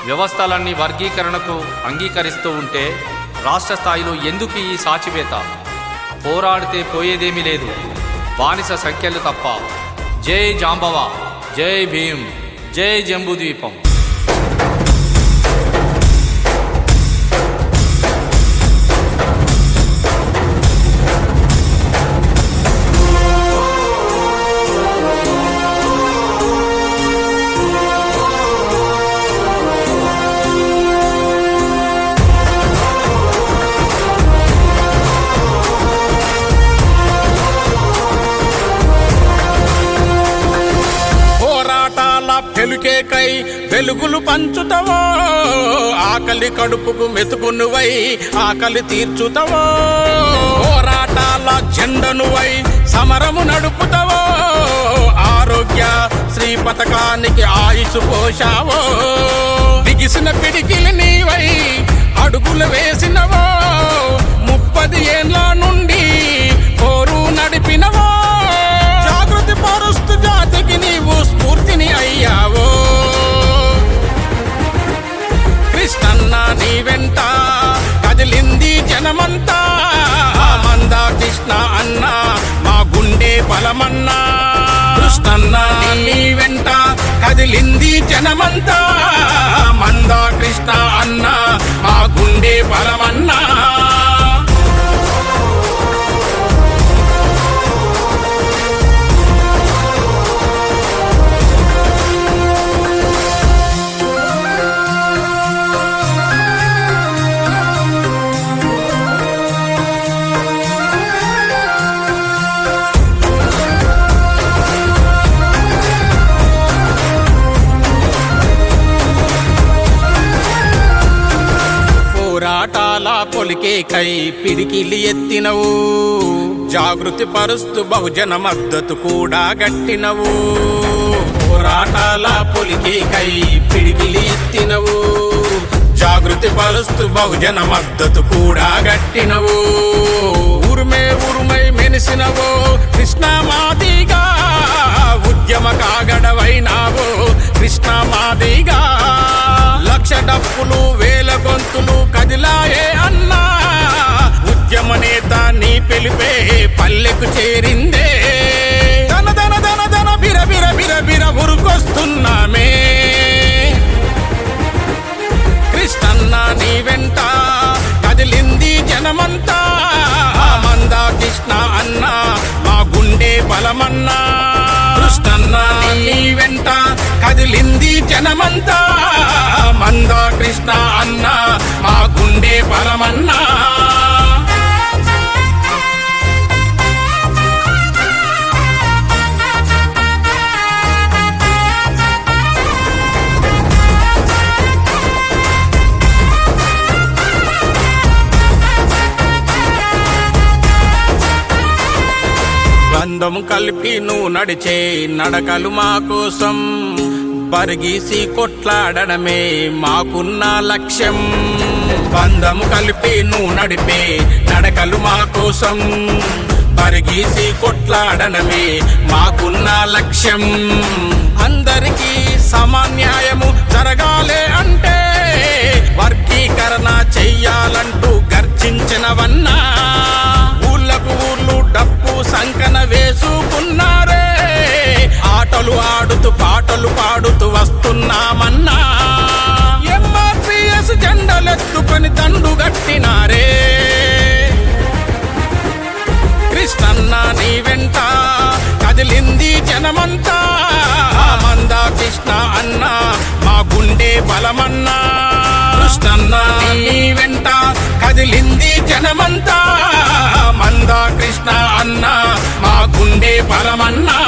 వ్యవస్థలన్నీ వర్గీకరణకు అంగీకరిస్తూ ఉంటే రాష్ట్ర స్థాయిలో ఎందుకు ఈ సాచివేత? పోరాడితే పోయేదేమీ లేదు, బానిస సంఖ్యలు తప్ప. జై జాంబవ, జై భీమ్, జై జంబూద్వీపం. వెలుకేకై వెలుగులు పంచుతవో, ఆకలి కడుపుకు మెతుకునువై ఆకలి తీర్చుతవో, పోరాటాల జెండనువై సమరము నడుపుతవో, ఆరోగ్య శ్రీ పథకానికి ఆయుసు పోషావో, బిగిసిన పిడికిలి నీవై అడుగులు వేసినవో, 30 ఏండ్ల నుండి పోరు నడిపినవో, జాగృతి పరుస్తు జాతికి నీవు స్ఫూర్తిని అయ్యావో. కృష్ణన్న నీ వెంట కదిలింది జనమంతా, మందా కృష్ణ అన్న మా గుండె బలమన్నా. కృష్ణన్న నీ వెంట కదిలింది జనమంతా, మందా కృష్ణ అన్న మా గుండె బలమన్నా. పోరాటాల పొలికేకై పిడికిలి ఎత్తినవు, జాగృతి పరుస్తూ బహుజన మద్దతు కూడా గట్టినవు. పోరాటాల పొలికేకై పిడికిలి ఎత్తినవు, జాగృతి పరుస్తూ బహుజన మద్దతు కూడా గట్టినవు. ఉరుమై మెనిసినవో కృష్ణ మాదిగా, ఉద్యమ కాగడవైనావో కృష్ణ మాదిగా. లక్ష డప్పులు వేల గొంతులు కదిలాయే అన్నా, ఉద్యమ నేత నీ పిలిపే పల్లెకు చేరిందే. ధన ధన ధన ధన బిర బిర బిర బిర ఉరుకొస్తున్నామే. కృష్ణన్న నీ వెంట కదిలింది జనమంతా, మందా కృష్ణ అన్న మా గుండె బలమన్నా. కృష్ణన్న నీ వెంట కదిలింది జనమంతా, మందా కృష్ణ అన్న మా గుండె బలమన్నా. బంధం కలిపి నువ్వు నడిచే నడకలు మా కోసం, బరిగీసి కొట్లాడడమే మాకున్న లక్ష్యం. బంధం కలిపి నువ్వు నడిపే నడకలు మా కోసం, బరిగీసి కొట్లాడడమే మాకున్న లక్ష్యం. అందరికీ సమాన్యాయము జరగాలే అంటే వర్గీకరణ చెయ్యాలంటూ గర్జించినవన్నా. ఊళ్ళకు ఊర్లు డప్పు సంకన వేసుకున్నారే, ఆటలు ఆడుతూ పాటలు పాడుతూ వస్తున్నామన్నా. MRPS జెండలెత్తుకొని దండు గట్టినారే. కృష్ణన్న నీ వెంట కదిలింది జనమంతా, మందా కృష్ణ అన్న మా గుండె బలమన్నా. కృష్ణన్న నీ వెంట కదిలింది జనమంతా, మందా కృష్ణ అన్న మా గుండె బలమన్నా.